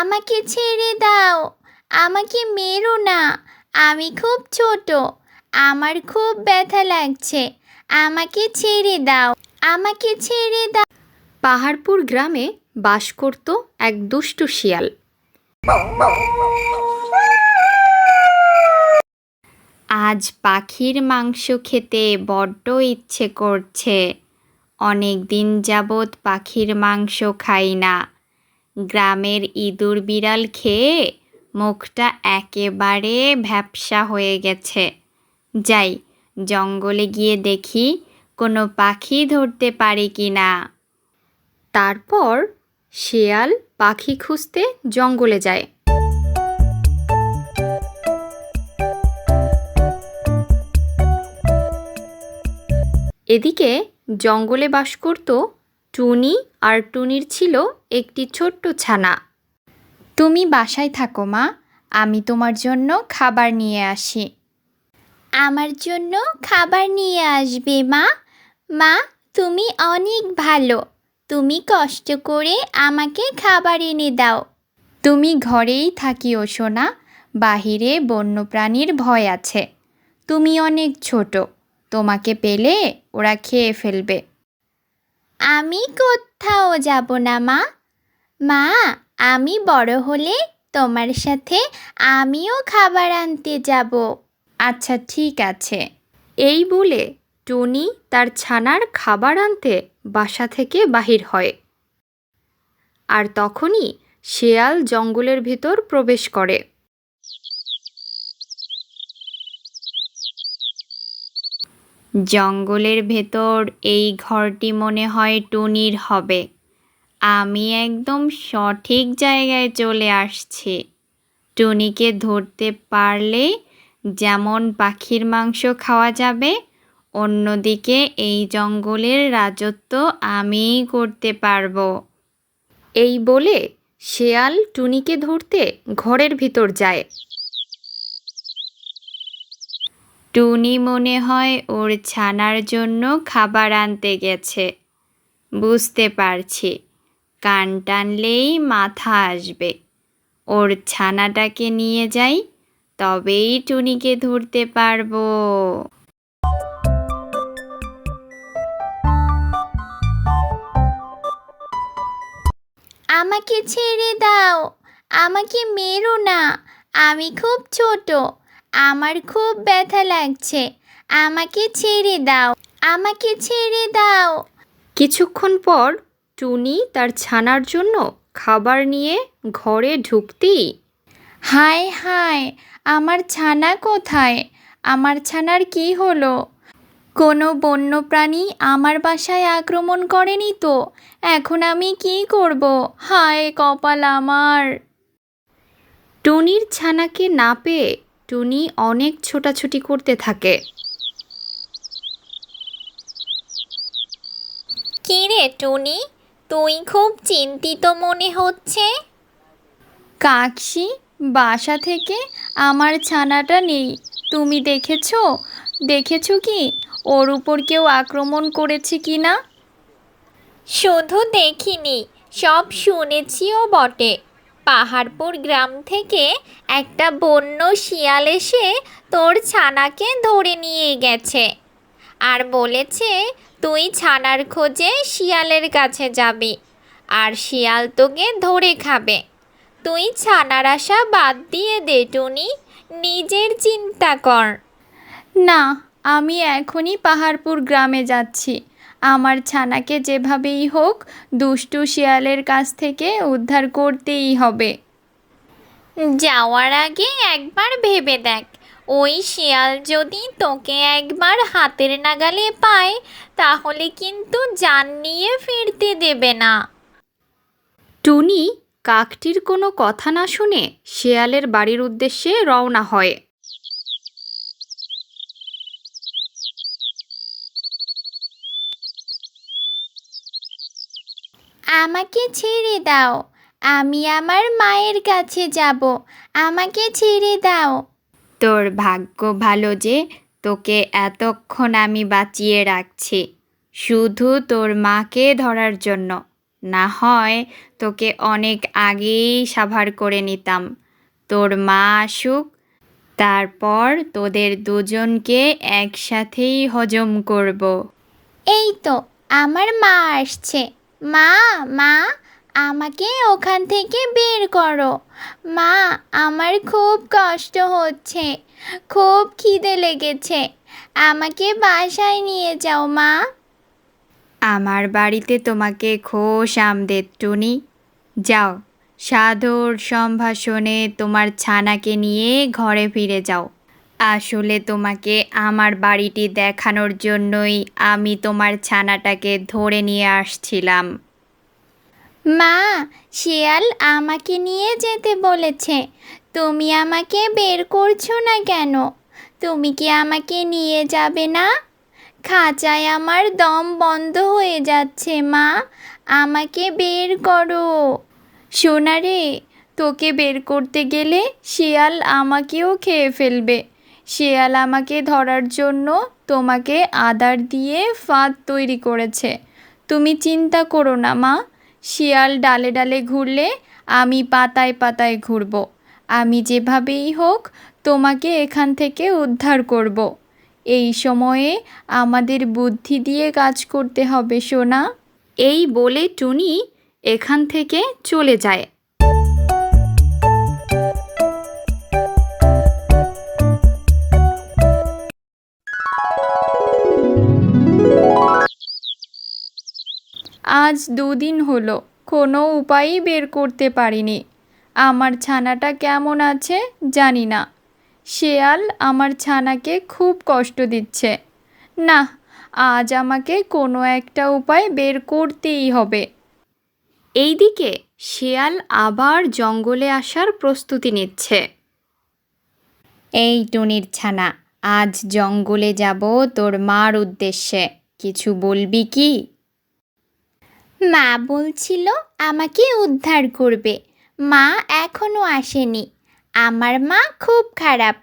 আমাকে ছেড়ে দাও, আমাকে মেরো না, আমি খুব ছোট, আমার খুব ব্যথা লাগছে, আমাকে ছেড়ে দাও, আমাকে ছেড়ে দাও। পাহাড়পুর গ্রামে বাস করত এক দুষ্টু শিয়াল। আজ পাখির মাংস খেতে বড্ড ইচ্ছে করছে। অনেক দিন যাবৎ পাখির মাংস খাই না। গ্রামের ইঁদুর বিড়াল খেয়ে মুখটা একেবারে ভ্যাপসা হয়ে গেছে। যাই, জঙ্গলে গিয়ে দেখি কোনো পাখি ধরতে পারি কি না। তারপর শিয়াল পাখি খুঁজতে জঙ্গলে যায়। এদিকে জঙ্গলে বাস করত টুনি, আর টুনির ছিল একটি ছোট্ট ছানা। তুমি বাসায় থাকো মা, আমি তোমার জন্য খাবার নিয়ে আসি। আমার জন্য খাবার নিয়ে আসবে মা? মা, তুমি অনেক ভালো, তুমি কষ্ট করে আমাকে খাবার এনে দাও। তুমি ঘরেই থাকিও সোনা, বাহিরে বন্যপ্রাণীর ভয় আছে। তুমি অনেক ছোট, তোমাকে পেলে ওরা খেয়ে ফেলবে। আমি কোথাও যাব না মা। মা, আমি বড় হলে তোমার সাথে আমিও খাবার আনতে যাব। আচ্ছা ঠিক আছে। এই বলে টুনি তার ছানার খাবার আনতে বাসা থেকে বাহির হয়। আর তখনই শেয়াল জঙ্গলের ভিতর প্রবেশ করে। জঙ্গলের ভেতর এই ঘরটি মনে হয় টুনির হবে। আমি একদম সঠিক জায়গায় চলে আসছি। টুনিকে ধরতে পারলে যেমন পাখির মাংস খাওয়া যাবে, অন্যদিকে এই জঙ্গলের রাজত্ব আমিই করতে পারবো। এই বলে শেয়াল টুনিকে ধরতে ঘরের ভিতর যায়। টুনি মনে হয় ওর ছানার জন্য খাবার আনতে গেছে। বুঝতে পারছি, কান টানলেই মাথা আসবে। ওর ছানাটাকে নিয়ে যাই, তবেই টুনিকে ধরতে পারবো। আমাকে ছেড়ে দাও, আমাকে মেরো না, আমি খুব ছোট, আমার খুব ব্যথা লাগছে, আমাকে ছেড়ে দাও, আমাকে ছেড়ে দাও। কিছুক্ষণ পর টুনি তার ছানার জন্য খাবার নিয়ে ঘরে ঢুকতেই, হায় হায়, আমার ছানা কোথায়? আমার ছানার কি হলো? কোনো বন্যপ্রাণী আমার বাসায় আক্রমণ করেনি তো? এখন আমি কি করব? হায় কপাল আমার! টুনির ছানাকে না পেয়ে টুনি অনেক ছোটাছুটি করতে থাকে। কি রে টুনি, তুই খুব চিন্তিত মনে হচ্ছে। কাকসি, বাসা থেকে আমার ছানাটা নেই। তুমি দেখেছো কি ওর উপর কেউ আক্রমণ করেছে কি না? শুধু দেখিনি, সব শুনেছিও বটে। পাহাড়পুর গ্রাম থেকে একটা বন্য শিয়াল এসে তোর ছানাকে ধরে নিয়ে গেছে আর বলেছে তুই ছানার খোঁজে শিয়ালের কাছে যাবি আর শিয়াল তোকে ধরে খাবে। তুই ছানার আশা বাদ দিয়ে দে টুনি, নিজের চিন্তা কর। না, আমি এখনই পাহাড়পুর গ্রামে যাচ্ছি। আমার ছানাকে যেভাবেই হোক দুষ্টু শিয়ালের কাছ থেকে উদ্ধার করতেই হবে। যাওয়ার আগে একবার ভেবে দেখ, ওই শিয়াল যদি তোকে একবার হাতের নাগালে পায় তাহলে কিন্তু জান নিয়ে ফিরতে দেবে না। টুনি কাকটির কোনো কথা না শুনে শিয়ালের বাড়ির উদ্দেশ্যে রওনা হয়। আমাকে ছেড়ে দাও, আমি আমার মায়ের কাছে যাব, আমাকে ছেড়ে দাও। তোর ভাগ্য ভালো যে তোকে এতক্ষণ আমি বাঁচিয়ে রাখছি, শুধু তোর মাকে ধরার জন্য। না হয় তোকে অনেক আগেই সাভার করে নিতাম। তোর মা আসুক, তারপর তোদের দুজনকে একসাথেই হজম করব। এই তো আমার মা আসছে। মা, মা, আমাকে ওখান থেকে বের করো। মা, আমার খুব কষ্ট হচ্ছে, খুব খিদে লেগেছে, আমাকে বাসায় নিয়ে যাও মা। আমার বাড়িতে তোমাকে খোশ আমদের টুনি। যাও, সাধুর সম্ভাষণে তোমার ছানাকে নিয়ে ঘরে ফিরে যাও। আসলে তোমাকে আমার বাড়িটি দেখানোর জন্যই আমি তোমার ছানাটাকে ধরে নিয়ে আসছিলাম। মা, শিয়াল আমাকে নিয়ে যেতে বলেছে, তুমি আমাকে বের করছো না কেন? তুমি কি আমাকে নিয়ে যাবে না? খাঁচায় আমার দম বন্ধ হয়ে যাচ্ছে মা, আমাকে বের করো। সোনা রে, তোকে বের করতে গেলে শিয়াল আমাকেও খেয়ে ফেলবে। শিয়াল আমাকে ধরার জন্য তোমাকে আদার দিয়ে ফাঁদ তৈরি করেছে। তুমি চিন্তা করো না মা, শিয়াল ডালে ডালে ঘুরলে আমি পাতায় পাতায় ঘুরব। আমি যেভাবেই হোক তোমাকে এখান থেকে উদ্ধার করব। এই সময়ে আমাদের বুদ্ধি দিয়ে কাজ করতে হবে সোনা। এই বলে টুনি এখান থেকে চলে যায়। আজ 2 দিন হলো, কোনো উপায়ই বের করতে পারিনি। আমার ছানাটা কেমন আছে জানি না। শেয়াল আমার ছানাকে খুব কষ্ট দিচ্ছে। না, আজ আমাকে কোনো একটা উপায় বের করতেই হবে। এইদিকে শিয়াল আবার জঙ্গলে আসার প্রস্তুতি নিচ্ছে। এই টুনির ছানা, আজ জঙ্গলে যাব তোর মার উদ্দেশ্যে। কিছু বলবি কি? মা বলছিল আমাকে উদ্ধার করবে। মা এখনো আসেনি। আমার মা খুব খারাপ।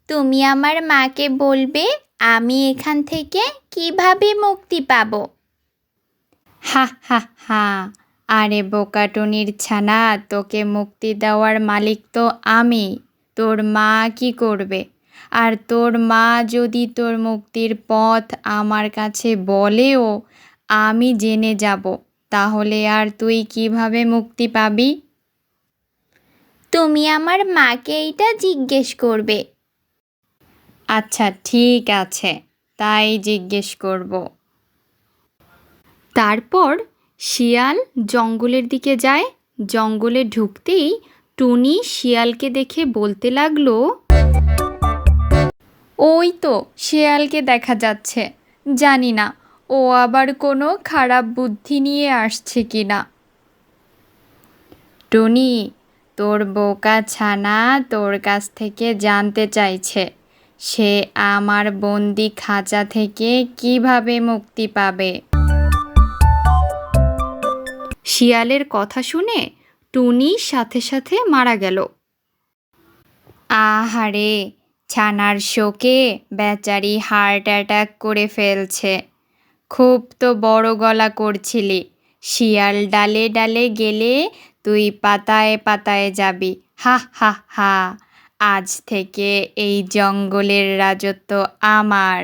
তুমি আমার মাকে বলবে আমি এখান থেকে কিভাবে মুক্তি পাবো। হা হা হা, আরে বোকা টুনির ছানা, তোকে মুক্তি দেওয়ার মালিক তো আমি। তোর মা কি করবে? আর তোর মা যদি তোর মুক্তির পথ আমার কাছে বলেও আমি জেনে যাব, তাহলে আর তুই কিভাবে মুক্তি পাবি? তুমি আমার মাকে এইটা জিজ্ঞেস করবে। আচ্ছা ঠিক আছে, তাই জিজ্ঞেস করব। তারপর শিয়াল জঙ্গলের দিকে যায়। জঙ্গলে ঢুকতেই টুনি শিয়ালকে দেখে বলতে লাগলো, ওই তো শেয়ালকে দেখা যাচ্ছে। জানি না ও আবার কোনো খারাপ বুদ্ধি নিয়ে আসছে কিনা। টুনি, তোর বোকা ছানা তোর কাছ থেকে জানতে চাইছে সে আমার বন্দি খাঁচা থেকে কিভাবে মুক্তি পাবে। শিয়ালের কথা শুনে টুনি সাথে সাথে মারা গেল। আহারে, ছানার শোকে বেচারি হার্ট অ্যাটাক করে ফেলছে। খুব তো বড় গলা করছিলি, শিয়াল ডালে ডালে গেলে তুই পাতায় পাতায় যাবি। হা হা হা, আজ থেকে এই জঙ্গলের রাজত্ব আমার।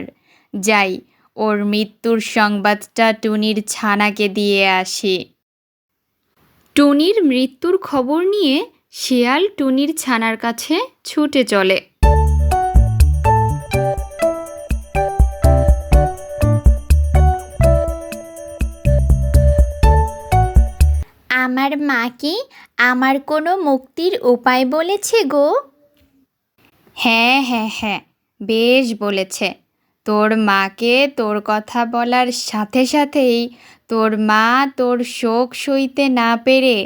যাই, ওর মৃত্যুর সংবাদটা টুনির ছানাকে দিয়ে আসি। টুনির মৃত্যুর খবর নিয়ে শিয়াল টুনির ছানার কাছে ছুটে চলে। আমার মা কি আমার কোনো মুক্তির উপায় বলেছে গো? হ্যাঁ হ্যাঁ হ্যাঁ, বেশ বলেছে। তোর মাকে তোর কথা বলার সাথে সাথেই তোর মা তোর শোক সইতে না পেরে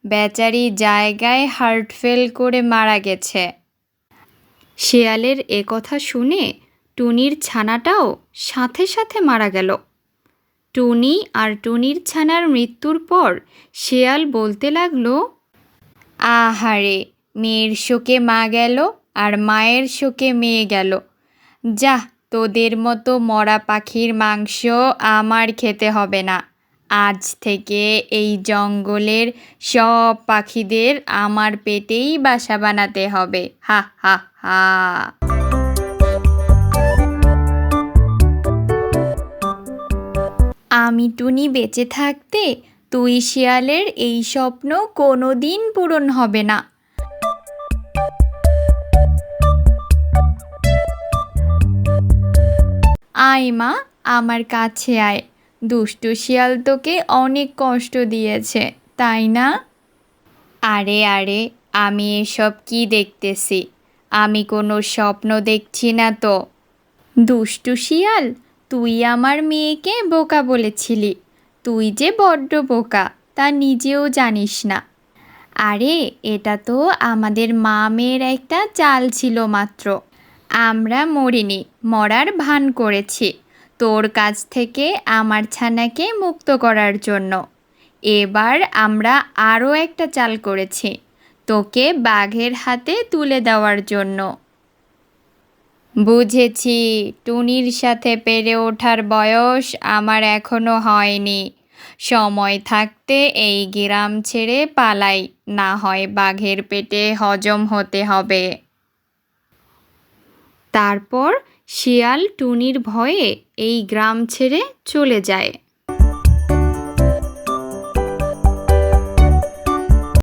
বেচারি জায়গায় হার্ট ফেল করে মারা গেছে। শেয়ালের এ কথা শুনে টুনির ছানাটাও সাথে সাথে মারা গেল। টুনি আর টুনির ছানার মৃত্যুর পর শেয়াল বলতে লাগলো, আহারে, মেয়ের শোকে মা গেল আর মায়ের শোকে মেয়ে গেল। যা, তোদের মতো মরা পাখির মাংস আমার খেতে হবে না। আজ থেকে এই জঙ্গলের সব পাখিদের আমার পেটেই বাসা বানাতে হবে, হা হা হা। আমি টুনি বেঁচে থাকতে তুই শিয়ালের এই স্বপ্ন কোনোদিন পূরণ হবে না। আয় মা, আমার কাছে আয়। দুষ্টু শিয়াল তোকে অনেক কষ্ট দিয়েছে, তাই না? আরে আরে, আমি এসব কি দেখতেছি? আমি কোনো স্বপ্ন দেখছি না তো। দুষ্টু শিয়াল, তুই আমার মেয়েকে বোকা বলেছিলি। তুই যে বড্ড বোকা তা নিজেও জানিস না। আরে এটা তো আমাদের মা মেয়ের একটা চাল ছিল মাত্র। আমরা মরিনি, মরার ভান করেছি তোর কাছ থেকে আমার ছানাকে মুক্ত করার জন্য। এবার আমরা আরও একটা চাল করেছি তোকে বাঘের হাতে তুলে দেওয়ার জন্য। বুঝেছি, টুনির সাথে পেরে ওঠার বয়স আমার এখনো হয়নি। সময় থাকতে এই গ্রাম ছেড়ে পালাই, না হয় বাঘের পেটে হজম হতে হবে। তারপর শিয়াল টুনির ভয়ে এই গ্রাম ছেড়ে চলে যায়।